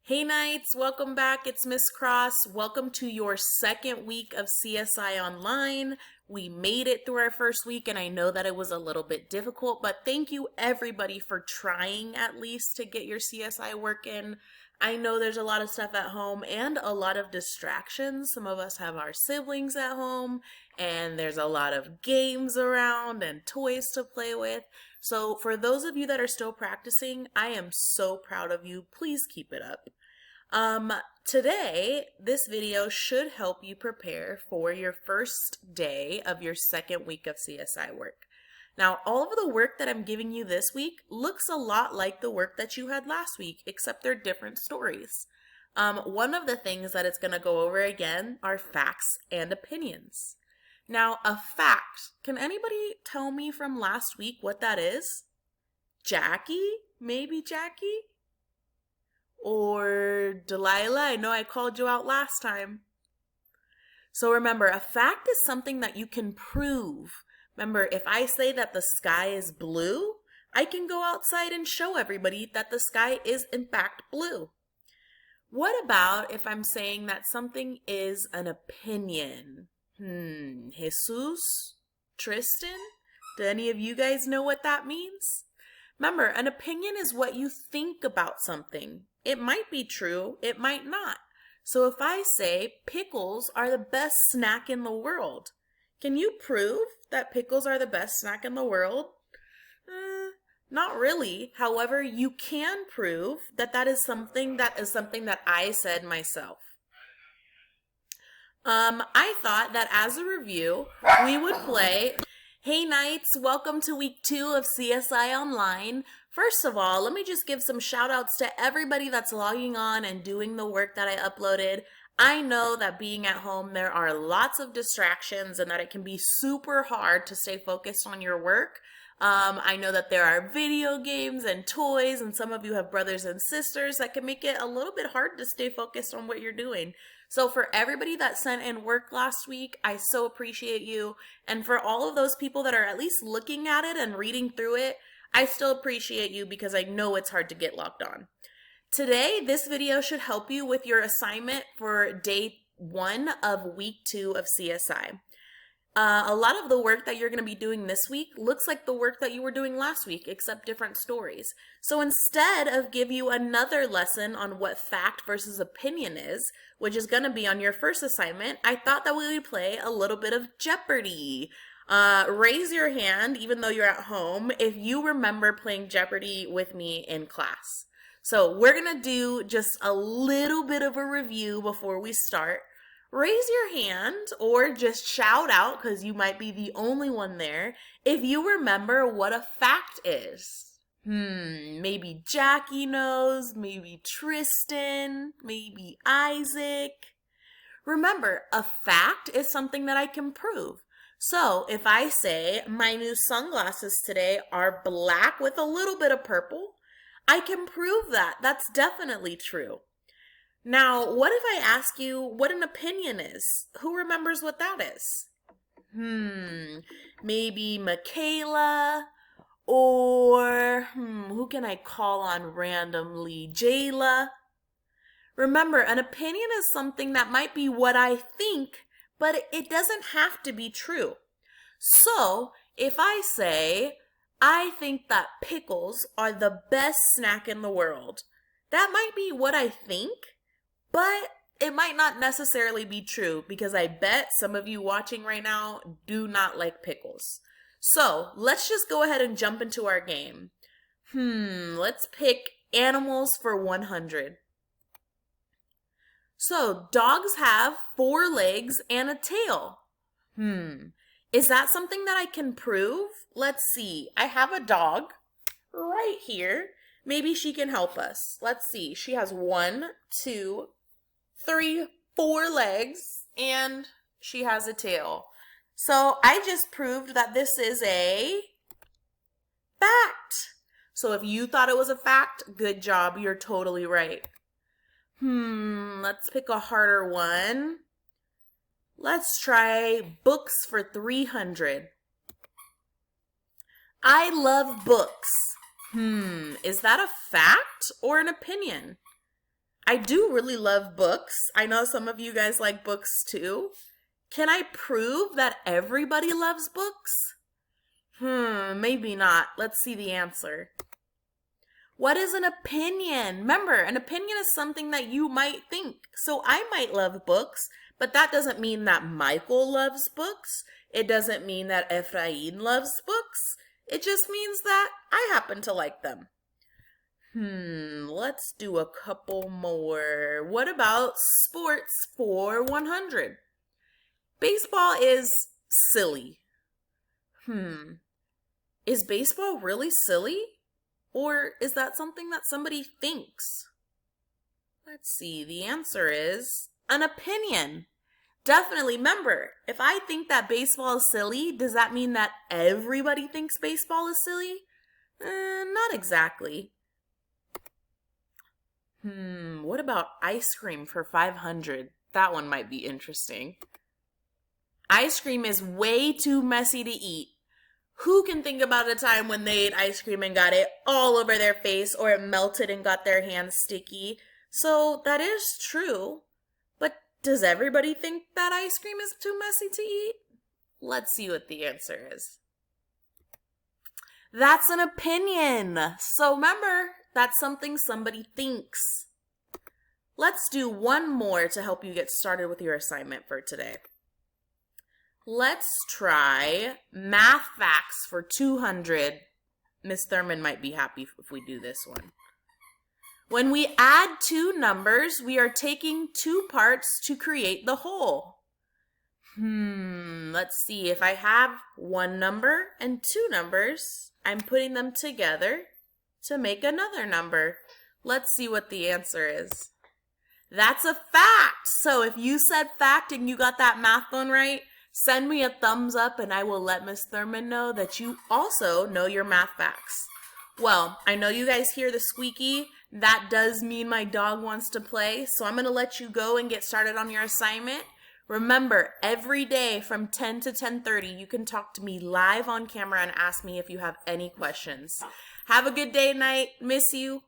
Hey Knights, welcome back. It's Miss Cross. Welcome to your second week of CSI Online. We made it through our first week and I know that it was a little bit difficult, but thank you everybody for trying at least to get your CSI work in. I know there's a lot of stuff at home and a lot of distractions. Some of us have our siblings at home and there's a lot of games around and toys to play with. So for those of you that are still practicing, I am so proud of you. Please keep it up. Today, this video should help you prepare for your first day of your second week of CSI work. Now, all of the work that I'm giving you this week looks a lot like the work that you had last week, except they're different stories. One of the things that it's going to go over again are facts and opinions. Now, a fact, can anybody tell me from last week what that is? Jackie? Maybe Jackie? Or Delilah, I know I called you out last time. So remember, a fact is something that you can prove. Remember, if I say that the sky is blue, I can go outside and show everybody that the sky is in fact blue. What about if I'm saying that something is an opinion? Jesus? Tristan? Do any of you guys know what that means? Remember, an opinion is what you think about something. It might be true, it might not. So if I say pickles are the best snack in the world, can you prove that pickles are the best snack in the world? Not really. However, you can prove that that is something that I said myself. I thought that as a review, we would play. Hey Knights, welcome to week 2 of CSI Online. First of all, let me just give some shout outs to everybody that's logging on and doing the work that I uploaded. I know that being at home, there are lots of distractions and that it can be super hard to stay focused on your work. I know that there are video games and toys, and some of you have brothers and sisters that can make it a little bit hard to stay focused on what you're doing. So for everybody that sent in work last week, I so appreciate you. And for all of those people that are at least looking at it and reading through it, I still appreciate you because I know it's hard to get logged on. Today, this video should help you with your assignment for day 1 of week 2 of CSI. A lot of the work that you're going to be doing this week looks like the work that you were doing last week, except different stories. So instead of give you another lesson on what fact versus opinion is, which is going to be on your first assignment, I thought that we would play a little bit of Jeopardy! Raise your hand, even though you're at home, if you remember playing Jeopardy with me in class. So we're going to do just a little bit of a review before we start. Raise your hand or just shout out, because you might be the only one there, if you remember what a fact is. Maybe Jackie knows, maybe Tristan, maybe Isaac. Remember, a fact is something that I can prove. So if I say my new sunglasses today are black with a little bit of purple, I can prove that. That's definitely true. Now, what if I ask you what an opinion is? Who remembers what that is? Maybe Michaela, or who can I call on randomly? Jayla. Remember, an opinion is something that might be what I think, but it doesn't have to be true. So, if I say, I think that pickles are the best snack in the world, that might be what I think, but it might not necessarily be true because I bet some of you watching right now do not like pickles. So let's just go ahead and jump into our game. Let's pick animals for 100. So dogs have 4 legs and a tail. Is that something that I can prove? Let's see. I have a dog right here. Maybe she can help us. Let's see. She has 1, 2, 3, 4 legs, and she has a tail. So I just proved that this is a fact. So if you thought it was a fact, good job. You're totally right. Let's pick a harder one. Let's try books for 300. I love books. Is that a fact or an opinion? I do really love books. I know some of you guys like books too. Can I prove that everybody loves books? Maybe not. Let's see the answer. What is an opinion? Remember, an opinion is something that you might think. So I might love books, but that doesn't mean that Michael loves books. It doesn't mean that Efrain loves books. It just means that I happen to like them. Let's do a couple more. What about sports for 100? Baseball is silly. Is baseball really silly? Or is that something that somebody thinks? Let's see. The answer is an opinion. Definitely. Remember, if I think that baseball is silly, does that mean that everybody thinks baseball is silly? Not exactly. What about ice cream for 500? That one might be interesting. Ice cream is way too messy to eat. Who can think about a time when they ate ice cream and got it all over their face or it melted and got their hands sticky? So that is true. But does everybody think that ice cream is too messy to eat? Let's see what the answer is. That's an opinion. So remember, that's something somebody thinks. Let's do one more to help you get started with your assignment for today. Let's try math facts for 200. Miss Thurman might be happy if we do this one. When we add two numbers, we are taking two parts to create the whole. Let's see. If I have one number and two numbers, I'm putting them together to make another number. Let's see what the answer is. That's a fact. So if you said fact and you got that math one right, send me a thumbs up and I will let Miss Thurman know that you also know your math facts. Well, I know you guys hear the squeaky. That does mean my dog wants to play. So I'm going to let you go and get started on your assignment. Remember, every day from 10 to 10:30, you can talk to me live on camera and ask me if you have any questions. Have a good day, night. Miss you.